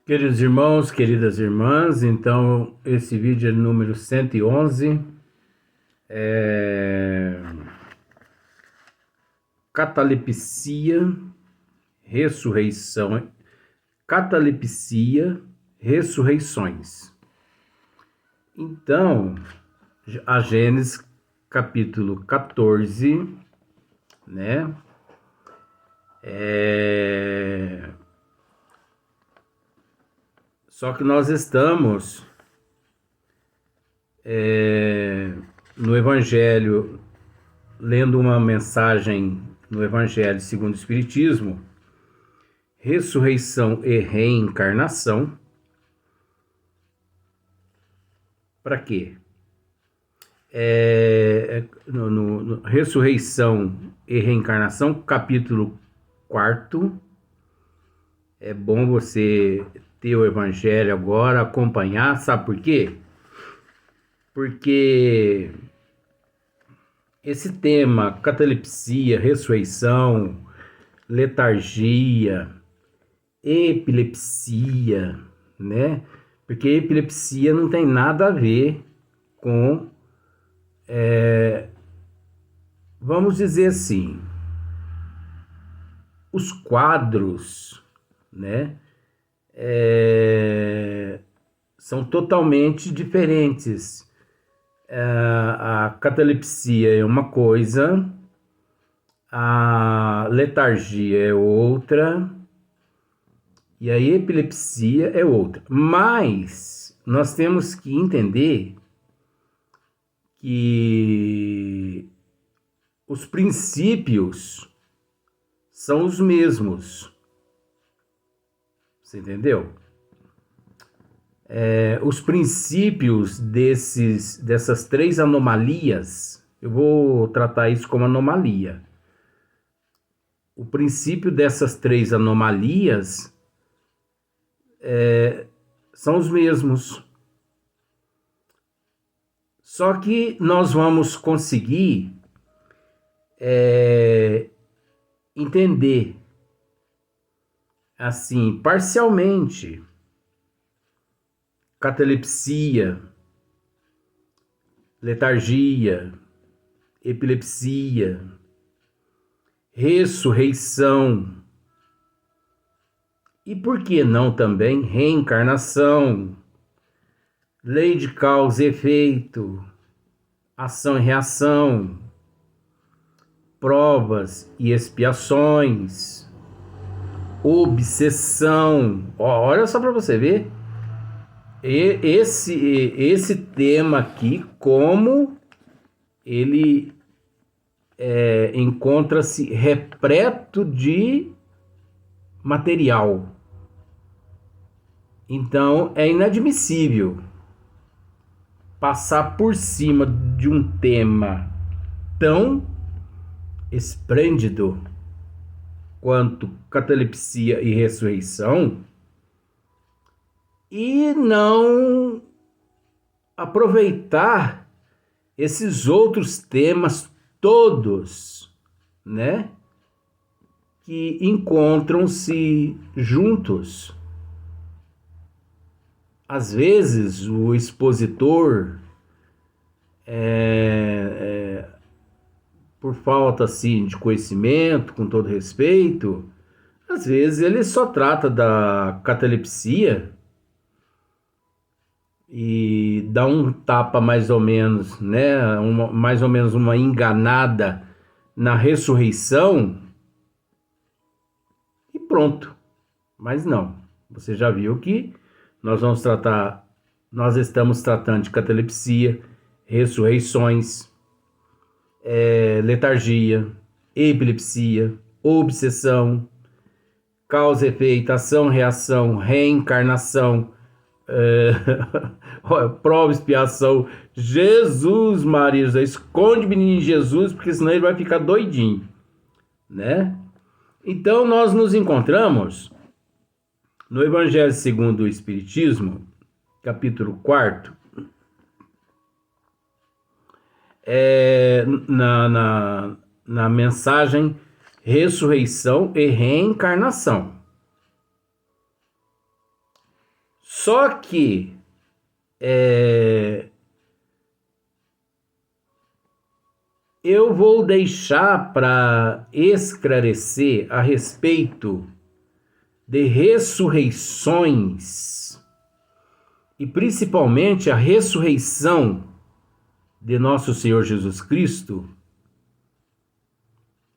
Queridos irmãos, queridas irmãs, então esse vídeo é número 111, catalepsia, ressurreição, catalepsia, ressurreições. Então, a Gênesis capítulo 14, né? Só que nós estamos no Evangelho, lendo uma mensagem no Evangelho segundo o Espiritismo, ressurreição e reencarnação. Para quê? Ressurreição e reencarnação, capítulo 4. É bom você ter o Evangelho agora, acompanhar, sabe por quê? Porque esse tema, catalepsia, ressurreição, letargia, epilepsia, né? Porque epilepsia não tem nada a ver com, vamos dizer assim, os quadros, né? São totalmente diferentes. A catalepsia é uma coisa, a letargia é outra, e a epilepsia é outra. Mas nós temos que entender que os princípios são os mesmos. Você entendeu? Os princípios dessas três anomalias, eu vou tratar isso como anomalia. O princípio dessas três anomalias são os mesmos. Só que nós vamos conseguir entender assim, parcialmente, catalepsia, letargia, epilepsia, ressurreição, e por que não também reencarnação, lei de causa e efeito, ação e reação, provas e expiações, obsessão. Olha só para você ver esse tema aqui, como ele encontra-se repleto de material. Então é inadmissível passar por cima de um tema tão esplêndido quanto catalepsia e ressurreição e não aproveitar esses outros temas todos, né, que encontram-se juntos. Às vezes o expositor, por falta assim de conhecimento, com todo respeito, às vezes ele só trata da catalepsia e dá um tapa mais ou menos, né, mais ou menos uma enganada na ressurreição e pronto. Mas não, você já viu que nós estamos tratando de catalepsia, ressurreições, letargia, epilepsia, obsessão, causa, efeito, ação, reação, reencarnação, prova, expiação. Jesus, Maria José, esconde o menino Jesus, porque senão ele vai ficar doidinho, né? Então nós nos encontramos no Evangelho segundo o Espiritismo, capítulo 4, na mensagem ressurreição e reencarnação. Só que eu vou deixar para esclarecer a respeito de ressurreições e principalmente a ressurreição de nosso Senhor Jesus Cristo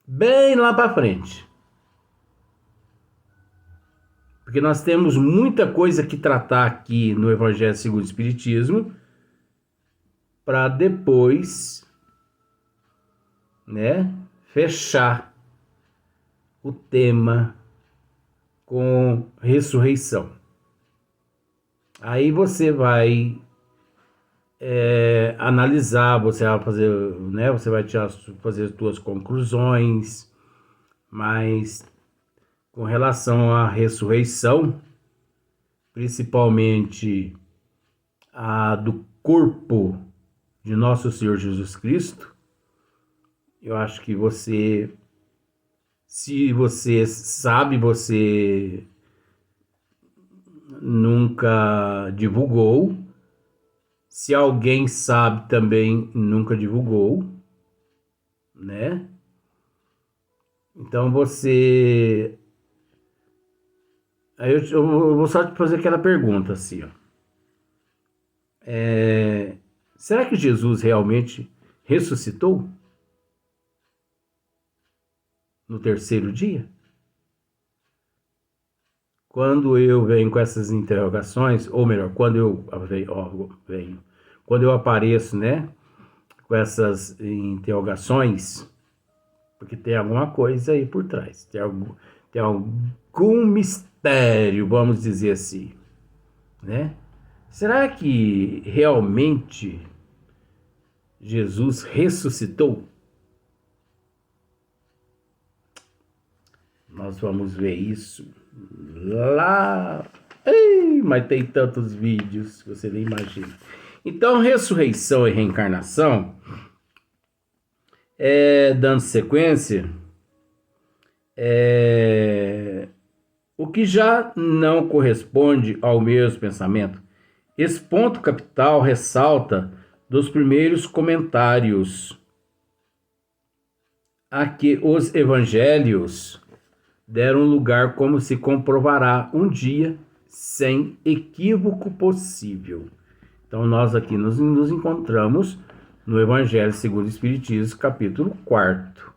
bem lá para frente. Porque nós temos muita coisa que tratar aqui no Evangelho segundo o Espiritismo para depois, fechar o tema com ressurreição. Aí você vai analisar, você vai fazer, você vai fazer as suas conclusões, mas com relação à ressurreição, principalmente a do corpo de nosso Senhor Jesus Cristo, eu acho que você, se você sabe, você nunca divulgou. Se alguém sabe também, nunca divulgou, né? Então você... Aí eu vou só te fazer aquela pergunta assim, ó. Será que Jesus realmente ressuscitou no terceiro dia? Quando eu venho com essas interrogações, ou melhor, quando eu apareço, com essas interrogações, porque tem alguma coisa aí por trás, tem algum mistério, vamos dizer assim, né? Será que realmente Jesus ressuscitou? Nós vamos ver isso lá. Ei, mas tem tantos vídeos, você nem imagina. Então, ressurreição e reencarnação, dando sequência, o que já não corresponde ao mesmo pensamento. Esse ponto capital ressalta dos primeiros comentários a que os evangelhos deram lugar, como se comprovará um dia, sem equívoco possível. Então, nós aqui nos encontramos no Evangelho segundo o Espiritismo, capítulo 4,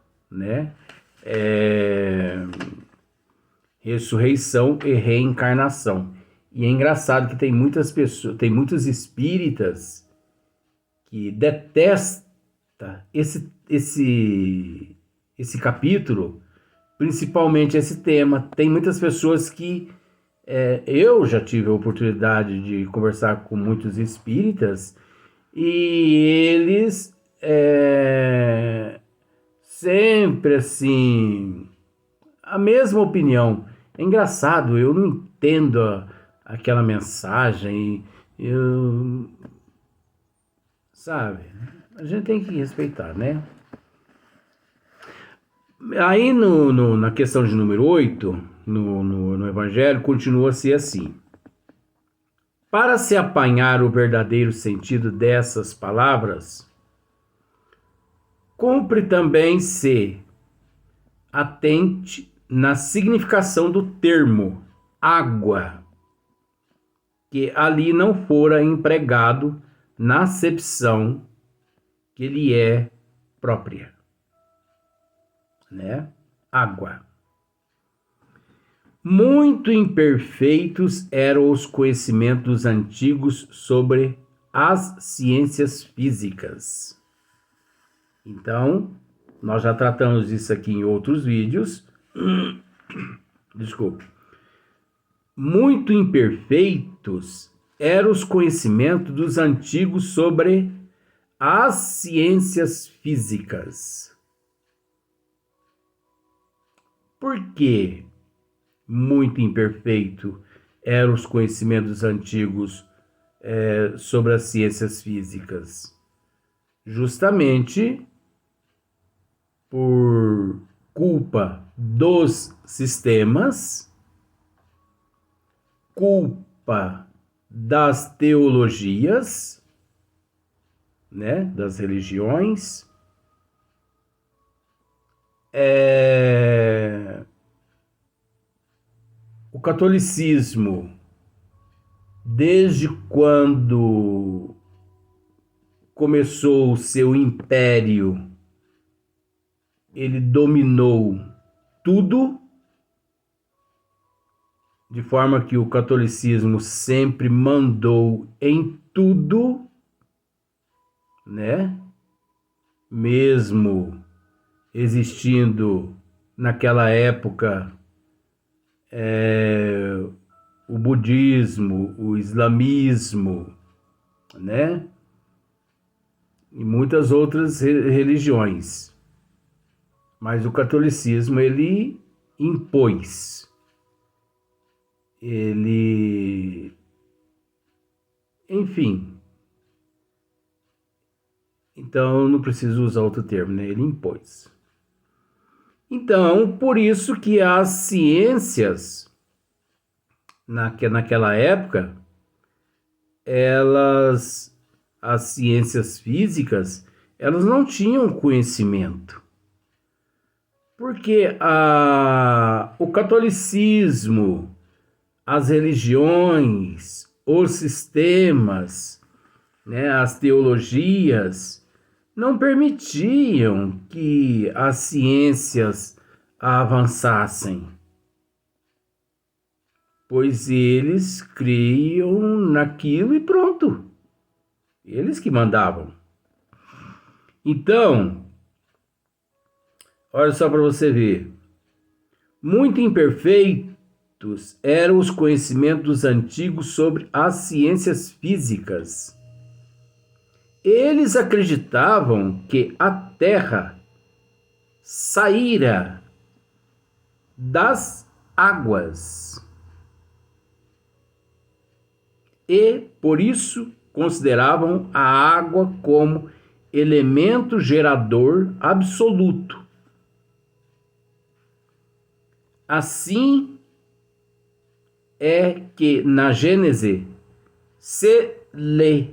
ressurreição e reencarnação. E é engraçado que tem muitas pessoas, tem muitos espíritas que detestam esse capítulo, principalmente esse tema. Tem muitas pessoas que eu já tive a oportunidade de conversar com muitos espíritas e eles sempre assim, a mesma opinião. É engraçado, eu não entendo aquela mensagem, sabe? A gente tem que respeitar, né? Aí na questão de número 8, no Evangelho, continua-se assim. Para se apanhar o verdadeiro sentido dessas palavras, cumpre também se atente na significação do termo água, que ali não fora empregado na acepção que lhe é própria. Água. Muito imperfeitos eram os conhecimentos antigos sobre as ciências físicas. Então, nós já tratamos disso aqui em outros vídeos. Desculpe. Muito imperfeitos eram os conhecimentos dos antigos sobre as ciências físicas. Por que muito imperfeito eram os conhecimentos antigos sobre as ciências físicas? Justamente por culpa dos sistemas, culpa das teologias, né, das religiões, o catolicismo, desde quando começou o seu império, ele dominou tudo, de forma que o catolicismo sempre mandou em tudo, né? Mesmo existindo naquela época o budismo, o islamismo, né? E muitas outras religiões. Mas o catolicismo, ele impôs. Ele, enfim, então não preciso usar outro termo, né? Ele impôs. Então, por isso que as ciências, naquela época, as ciências físicas, elas não tinham conhecimento. Porque o catolicismo, as religiões, os sistemas, né, as teologias, não permitiam que as ciências avançassem, pois eles criam naquilo e pronto. Eles que mandavam. Então, olha só para você ver. Muito imperfeitos eram os conhecimentos antigos sobre as ciências físicas. Eles acreditavam que a Terra saíra das águas e, por isso, consideravam a água como elemento gerador absoluto. Assim é que na Gênese se lê: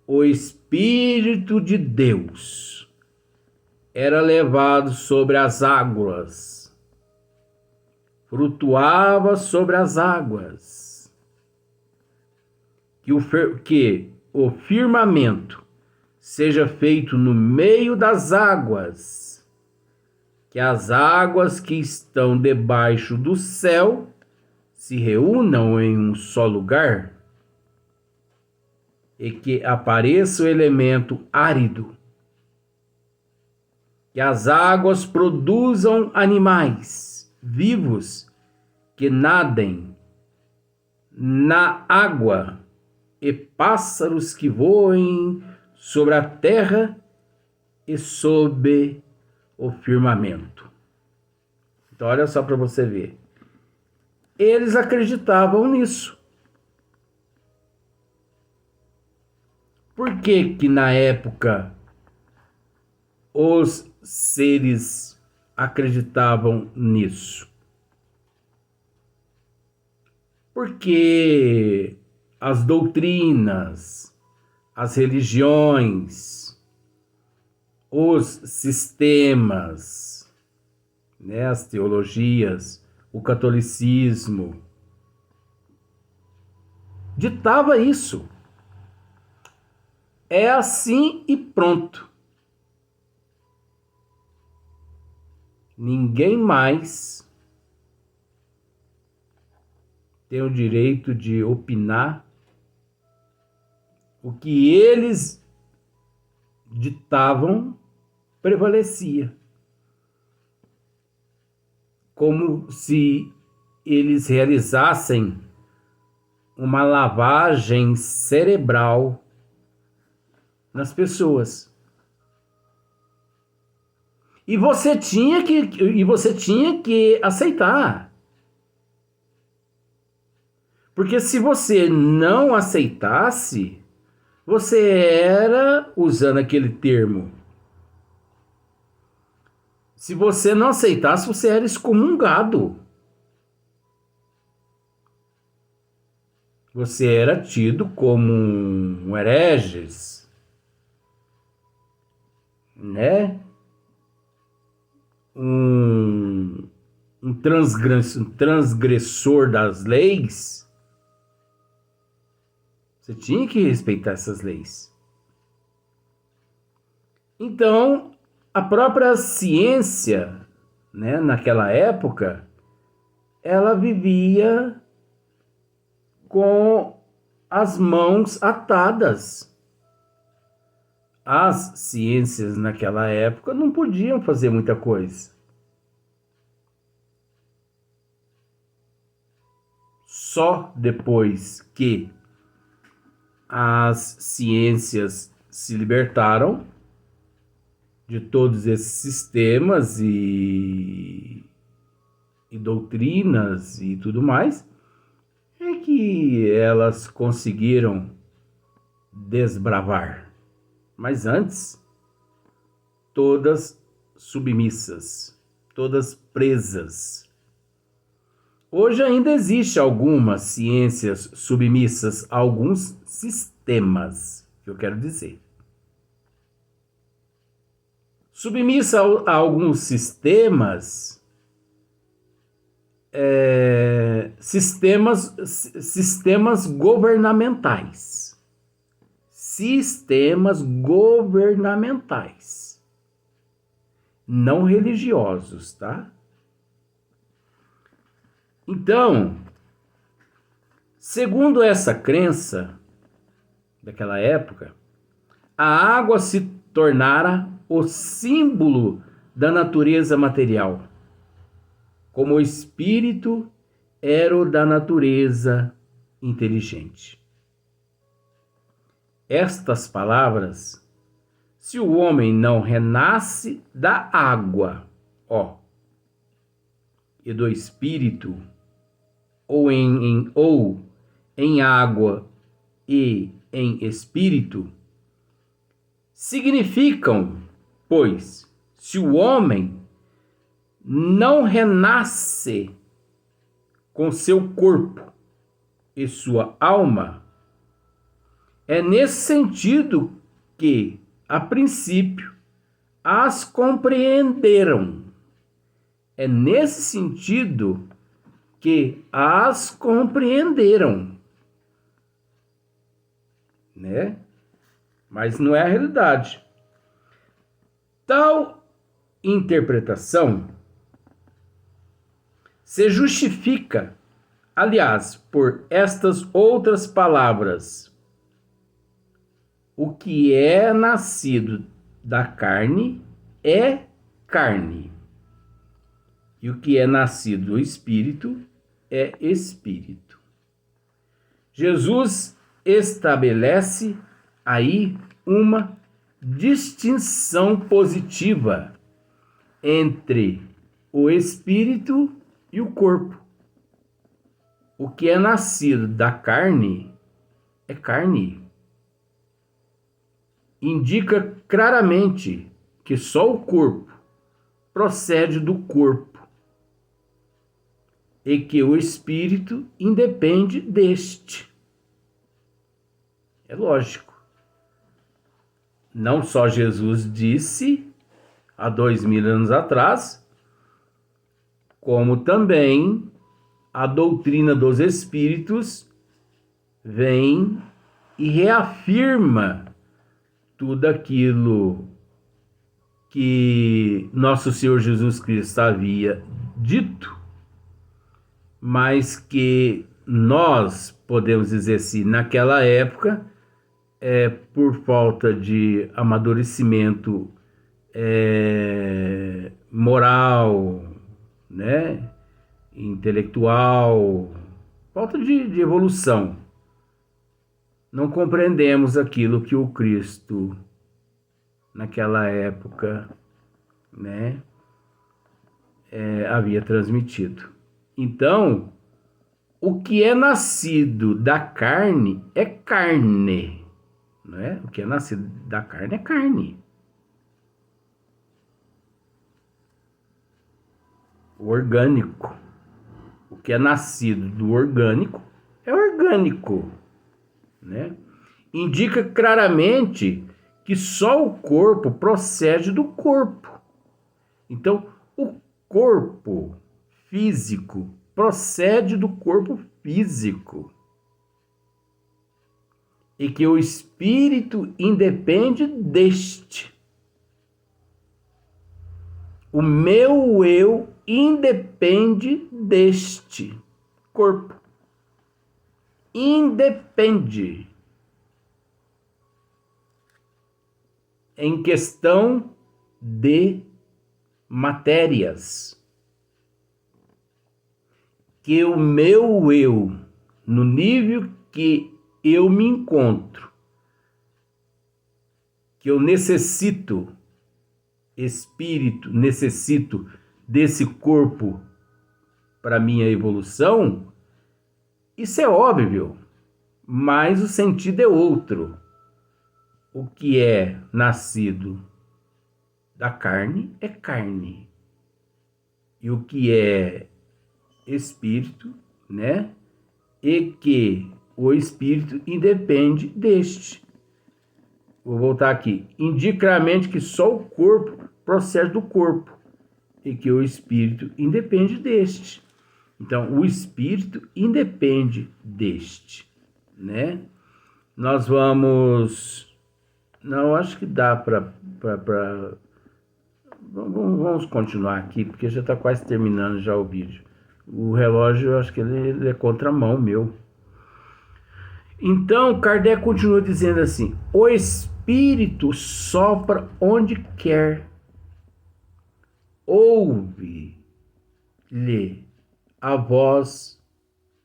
o Espírito de Deus era levado sobre as águas, flutuava sobre as águas, que o firmamento seja feito no meio das águas, que as águas que estão debaixo do céu se reúnam em um só lugar, e que apareça o elemento árido, que as águas produzam animais vivos que nadem na água e pássaros que voem sobre a terra e sob o firmamento. Então, olha só para você ver. Eles acreditavam nisso. Por que que na época os seres acreditavam nisso? Porque as doutrinas, as religiões, os sistemas, né, as teologias, o catolicismo, ditava isso. É assim e pronto. Ninguém mais tem o direito de opinar. O que eles ditavam prevalecia. Como se eles realizassem uma lavagem cerebral nas pessoas. E você tinha que aceitar. Porque se você não aceitasse, você era, usando aquele termo, se você não aceitasse, você era excomungado. você era tido como um hereges, né? Um, um transgressor das leis. Você tinha que respeitar essas leis. Então, a própria ciência, né, naquela época, ela vivia com as mãos atadas. As ciências naquela época não podiam fazer muita coisa. Só depois que as ciências se libertaram de todos esses sistemas e doutrinas e tudo mais, é que elas conseguiram desbravar. Mas antes, todas submissas, todas presas. Hoje ainda existe algumas ciências submissas a alguns sistemas, que eu quero dizer. Submissa a alguns sistemas, sistemas governamentais. Sistemas governamentais, não religiosos, tá? Então, segundo essa crença daquela época, a água se tornara o símbolo da natureza material, como o espírito era o da natureza inteligente. Estas palavras, se o homem não renasce da água, e do espírito, ou em água e em espírito, significam, pois, se o homem não renasce com seu corpo e sua alma, é nesse sentido que, a princípio, as compreenderam. É nesse sentido que as compreenderam, né? Mas não é a realidade. Tal interpretação se justifica, aliás, por estas outras palavras: o que é nascido da carne é carne, e o que é nascido do espírito é espírito. Jesus estabelece aí uma distinção positiva entre o espírito e o corpo. O que é nascido da carne é carne. Indica claramente que só o corpo procede do corpo e que o espírito independe deste. É lógico. Não só Jesus disse há 2000 anos atrás, como também a doutrina dos espíritos vem e reafirma tudo aquilo que nosso Senhor Jesus Cristo havia dito, mas que nós podemos dizer assim, naquela época, por falta de amadurecimento moral, né, intelectual, falta de evolução, não compreendemos aquilo que o Cristo naquela época, né, havia transmitido. Então, o que é nascido da carne é carne, não é? O que é nascido da carne é carne. O orgânico. O que é nascido do orgânico é orgânico. orgânico, né? Indica claramente que só o corpo procede do corpo. Então, o corpo físico procede do corpo físico. E que o espírito independe deste. O meu eu independe deste corpo. Independe. Em questão de matérias. Que o meu eu, no nível que eu me encontro, que eu necessito, espírito, necessito desse corpo para minha evolução, isso é óbvio, mas o sentido é outro. O que é nascido da carne é carne. E o que é espírito, né? E que o espírito independe deste. Vou voltar aqui. Indica claramente que só o corpo procede do corpo e que o espírito independe deste. Então, o espírito independe deste, né? Nós vamos... Não, acho que dá para... Vamos continuar aqui, porque já está quase terminando já o vídeo. O relógio, eu acho que ele é contramão meu. Então, Kardec continua dizendo assim: o espírito sopra onde quer, ouve-lhe a voz,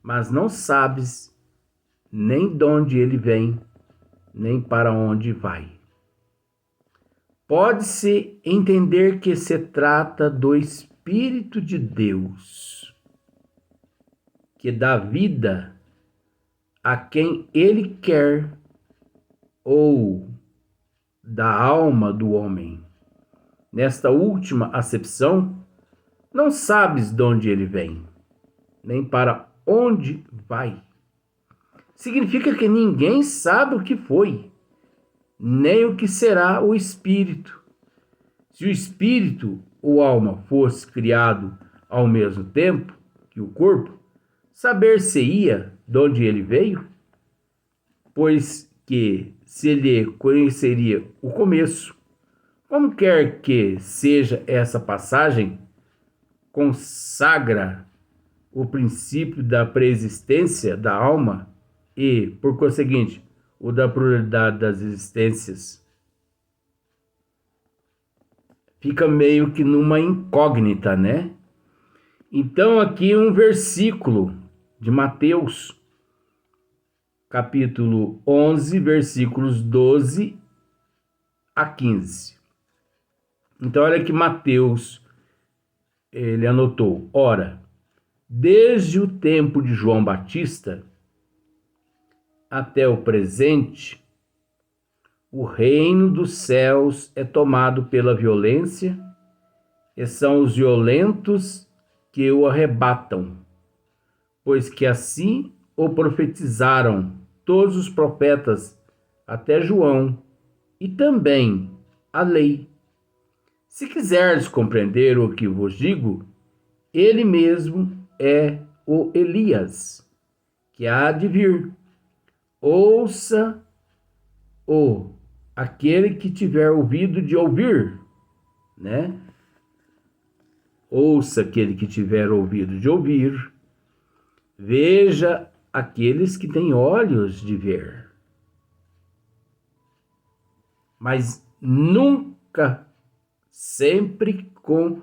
mas não sabes nem de onde ele vem, nem para onde vai. Pode-se entender que se trata do Espírito de Deus, que dá vida a quem ele quer, ou da alma do homem. Nesta última acepção, não sabes de onde ele vem, nem para onde vai. Significa que ninguém sabe o que foi, nem o que será o espírito. Se o espírito ou alma fosse criado ao mesmo tempo que o corpo, saber-se-ia de onde ele veio, pois que se lhe conheceria o começo. Como quer que seja essa passagem, consagra o princípio da preexistência da alma e, por conseguinte, o da pluralidade das existências. Fica meio que numa incógnita, né? Então, aqui um versículo de Mateus, capítulo 11, versículos 12 a 15. Então, olha que Mateus, ele anotou: ora, desde o tempo de João Batista até o presente, o reino dos céus é tomado pela violência, e são os violentos que o arrebatam, pois que assim o profetizaram todos os profetas até João, e também a lei. Se quiserdes compreender o que vos digo, ele mesmo é o Elias, que há de vir. Ouça-o aquele que tiver ouvido de ouvir, né? Ouça aquele que tiver ouvido de ouvir. Veja aqueles que têm olhos de ver. Mas nunca, sempre com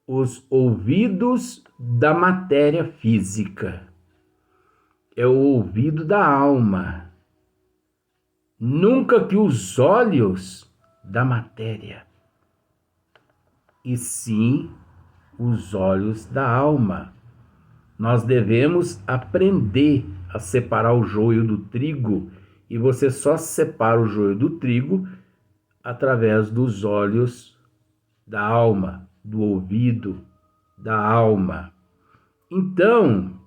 os ouvidos da matéria física. É o ouvido da alma. Nunca que os olhos da matéria, e sim os olhos da alma. Nós devemos aprender a separar o joio do trigo, e você só separa o joio do trigo através dos olhos da alma, do ouvido da alma. Então,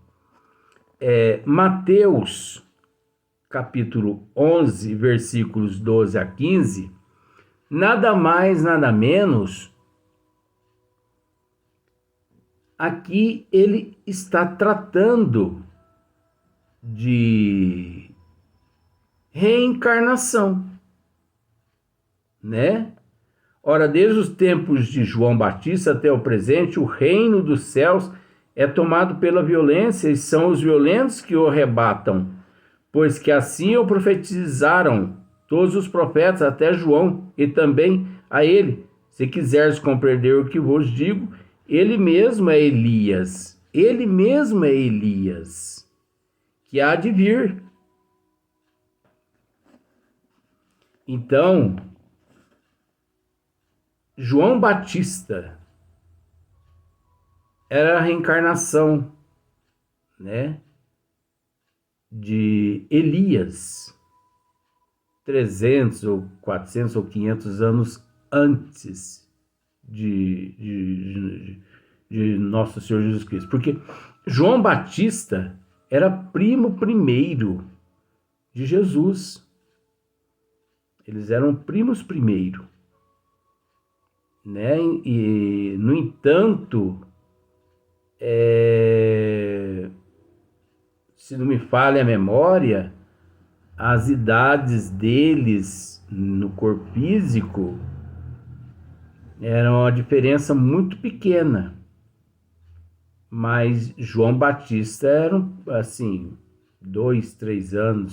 Mateus, capítulo 11, versículos 12 a 15, nada mais, nada menos, aqui ele está tratando de reencarnação, né? Ora, desde os tempos de João Batista até o presente, o reino dos céus é tomado pela violência e são os violentos que o arrebatam, pois que assim o profetizaram todos os profetas até João, e também a ele. Se quiseres compreender o que vos digo, ele mesmo é Elias, que há de vir. Então, João Batista era a reencarnação, né, de Elias, 300 ou 400 ou 500 anos antes de Nosso Senhor Jesus Cristo. Porque João Batista era primo primeiro de Jesus. Eles eram primos primeiro, né? E, no entanto, se não me falha a memória, as idades deles no corpo físico eram uma diferença muito pequena. Mas João Batista era, assim, 2, 3 anos